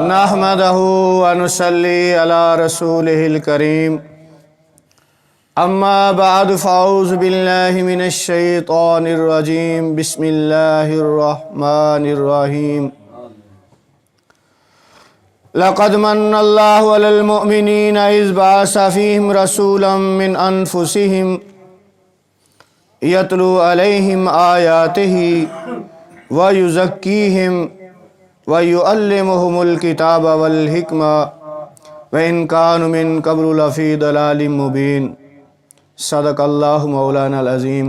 نحمده ونصلي على رسوله الكريم اما بعد فاعوذ بالله من الشيطان الرجيم بسم الله الرحمن الرحيم لقد من الله على المؤمنين إذ بعث فيهم رسولا من أنفسهم يتلو عليهم آياته ويزكيهم ويعلمهم الكتاب والحكمة وإن كانوا من قبل لفي ضلال مبين صدق الله مولانا العظيم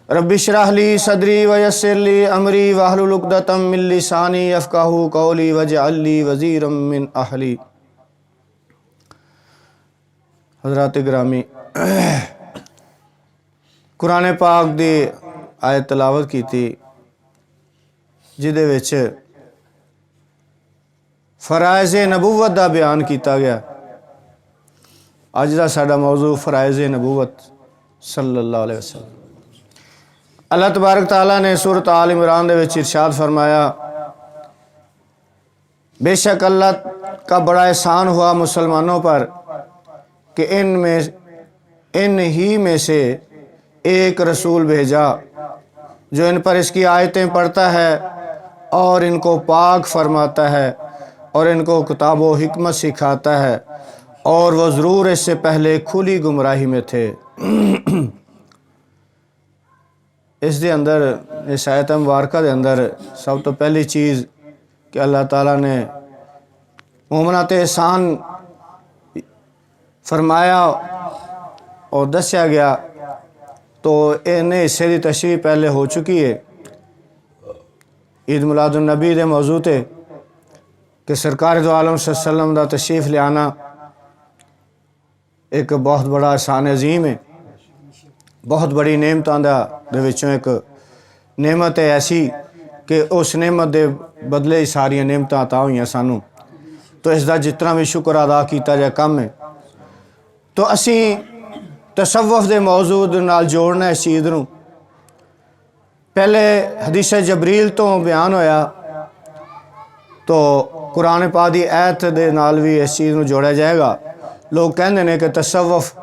رب اشرح لي صدري ويسر لي أمري واحلل عقدة من لساني يفقهوا قولي واجعل لي وزيرا من أهلي. حضرات گرامی، قرآن پاک دی آیت تلاوت کی تھی جدے وچ فرائض نبوت دا بیان کیتا گیا. اج دا ساڈا موضوع فرائض نبوت صلی اللہ علیہ وسلم. اللہ تبارک تعالیٰ نے سورۃ آل عمران دے وچ ارشاد فرمایا، بے شک اللہ کا بڑا احسان ہوا مسلمانوں پر کہ ان ہی میں سے ایک رسول بھیجا جو ان پر اس کی آیتیں پڑھتا ہے اور ان کو پاک فرماتا ہے اور ان کو کتاب و حکمت سکھاتا ہے اور وہ ضرور اس سے پہلے کھلی گمراہی میں تھے. اس دے اندر اس آیت مبارکہ دے اندر سب تو پہلی چیز کہ اللہ تعالیٰ نے مومناں تے احسان فرمایا اور دسیا گیا، تو انہیں حصے دی تشریح پہلے ہو چکی ہے. عید میلاد النبی دے موضوع تے کہ سرکار دو عالم صلی اللہ علیہ وسلم دا تشریف لے آنا ایک بہت بڑا احسان عظیم ہے. بہت بڑی نعمتاں دے وچوں ایک نعمت ہے ایسی کہ اس نعمت دے بدلے ہی ساری نعمتاں عطا ہوئیاں سانوں، تو اس دا جتنا بھی شکر ادا کیتا جائے کم ہے. تو اسی تصوف دے موضوع نال جوڑنا اس چیز نوں. پہلے حدیث جبریل تو بیان ہویا، تو قرآن پاک دی آیت دے نال بھی اس چیز نوں جوڑا جائے گا. لوگ کہندے نے کہ تصوف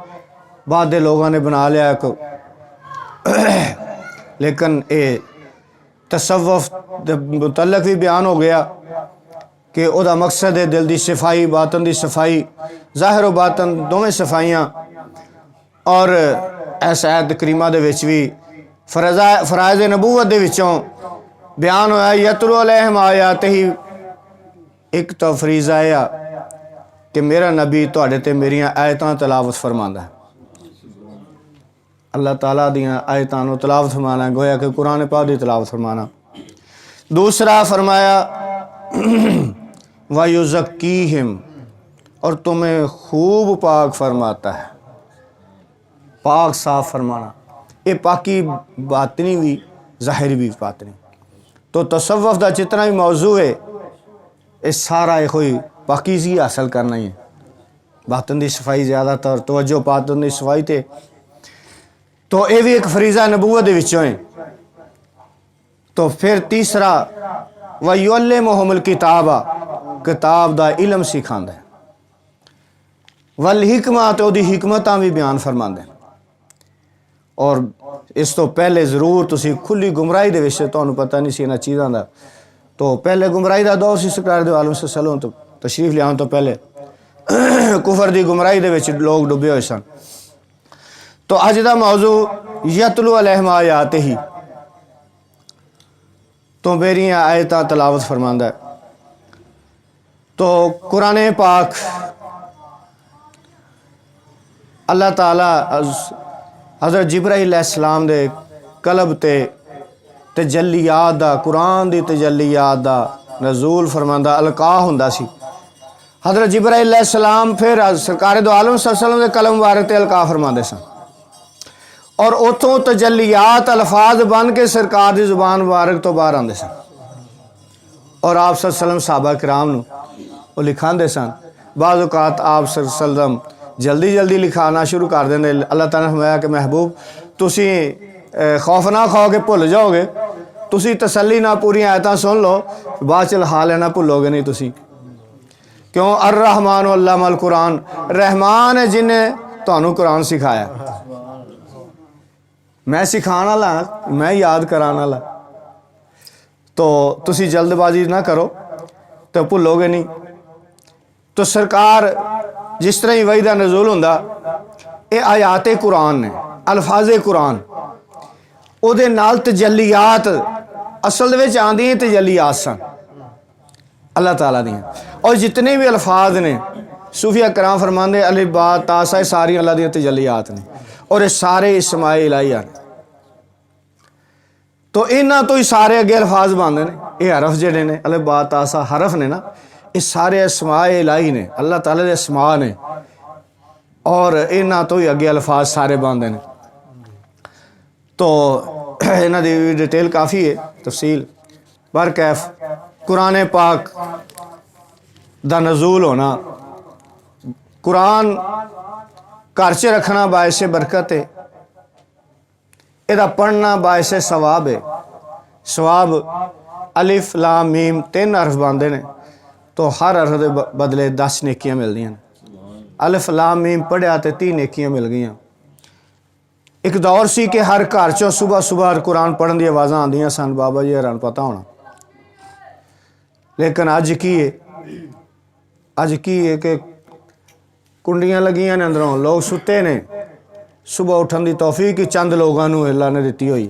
بعد دے لوگوں نے بنا لیا ایک، لیکن اے تصوف دے متعلق بھی بیان ہو گیا کہ او دا مقصد ہے دل دی صفائی، باطن دی صفائی، ظاہر و باطن دوویں صفائیاں. اور اس آیت کریمہ دے وچ بھی فرائض نبوت دے وچوں بیان ہویا یتلو علیہم آیاتہ. ایک تو فریضہ ہے کہ میرا نبی تواڈے تے میریاں آیتاں تلاوت فرماندا ہے. اللہ تعالیٰ دیاں آیتاں نو تلاوت فرمانا ہے، گویا کہ قرآن پاک دی تلاوت فرمانا. دوسرا فرمایا وَيُزَكِّيهِمْ، اور تمہیں خوب پاک فرماتا ہے. پاک صاف فرمانا، یہ پاکی باطنی بھی ظاہری بھی باطنی. تو تصوف دا جتنا بھی موضوع ہے اس سارا یہ کوئی پاکیزگی حاصل کرنا ہی ہے. باطن دی صفائی زیادہ تر توجہ باطن دی صفائی تے، تو یہ بھی ایک فریضہ نبوت دے وچوں ہے. تو پھر تیسرا وَيُعَلِّمُهُمُ الْكِتَابَ، کتاب دا علم سکھاندا ہے. وَالْحِکْمَةَ، تو دی حکمتاں بھی بیان فرماندا ہے. اور اس تو پہلے ضرور تسی کھلی گمراہی دے وچ تانوں پتہ نہیں سی انہاں چیزاں دا. تو پہلے گمراہی دا دور سی سرکار دو عالم صلی اللہ علیہ وسلم تو تشریف لے آن تو پہلے کفر دی گمراہی دے وچ لوگ ڈبے ہوئے سن. تو اج دا موضوع یتلو علیہم آیاتہ، تو میریاں آیتاں تلاوت فرماندا ہے. تو قرآن پاک اللہ تعالیٰ حضرت جبرائیل علیہ السلام دے قلب تے تجلیات دا، قرآن دی تجلیات دا نزول فرماندا القاء ہوندا سی. حضرت جبرائیل علیہ السلام پھر سرکار دو عالم صلی اللہ علیہ وسلم دے قلم مبارک تے القاء فرماندے سن، اور اتوں تجلیات الفاظ بن کے سرکار دی زبان مبارک تو باہر آندے سن. اور آپ صلی اللہ علیہ وسلم صحابہ کرام نو وہ لکھاندے سن. بعض اوقات آپ صلی اللہ علیہ وسلم جلدی لکھانا شروع کر دیں. اللہ تعالیٰ نے فرمایا کہ محبوب تسی خوف نہ کھاؤ کہ بھول جاؤ گے، تسی تسلی نہ پوری آیتاں سن لو، بعد چل حال ہے نہ بھولو گے نہیں تسی. کیوں الرحمن علم القرآن، رحمان ہے جن نے تانوں قرآن سکھایا. میں سکھانے والا، میں یاد کرانے والا. تو تسی جلد بازی نہ کرو تو بھولو گے نہیں. تو سرکار جس طرح ہی وحی دا نزول ہوندا، اے آیات قرآن نے، الفاظ قرآن، او دے نال تجلیات اصل دے وچ آندی تجلیات سن اللہ تعالیٰ دیاں. اور جتنے بھی الفاظ نے صوفیہ کرام فرماندے الف با تا سا ساری اللہ دیاں تجلیات نے، اور یہ سارے اسماء الہیہ نے. تو انہاں تو ہی سارے اگے الفاظ باندھے نے. یہ حرف جڑے نے الف با تا سا حرف نے نا، یہ سارے اسماء الہی نے، اللہ تعالیٰ دے اسماء نے، اور انہاں تو ہی اگے الفاظ سارے باندھے نے. تو انہاں دی ڈیٹیل کافی ہے، تفصیل. برکیف قرآن پاک دا نزول ہونا، قرآن گھر چ رکھنا باعث برکت ہے، یہ پڑھنا باعث ثواب ہے. ثواب الف لام میم 3 حرف باندھے نے، تو ہر حرف دے بدلے 10 نیکیاں مل دیاں. الف لام میم پڑھیا تے 3 نیکیاں مل گئیاں. ایک دور سی کہ ہر گھر چوں صبح صبح قرآن پڑھن دی آوازاں آندیاں سن، بابا جی حیران پتہ ہونا. لیکن اج کی ہے کہ کنڈیاں لگیاں نے اندروں، لوگ ستے نے، صبح اٹھن دی توفیق ہی چند لوگاں نو اللہ نے دتی ہوئی.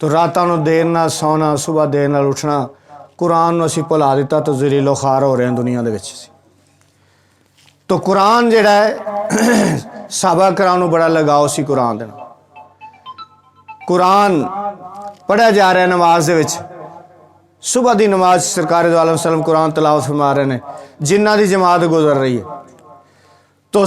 تو راتاں نو دیر نال سونا، صبح دیر نال اٹھنا، قرآن نو اسی بھلا دیتا تو ذلیل و خوار ہو رہے ہیں دنیا دے وچ. تو قرآن جڑا ہے صحابہ کرام نو بڑا لگاؤ سی قرآن دے. قرآن پڑھیا جا رہا ہے نماز دے وچ، صبح دی نماز سرکار دو عالم وسلم قرآن تلاوت فرما رہے ہیں، جنہ دی جماعت گزر رہی ہے. تو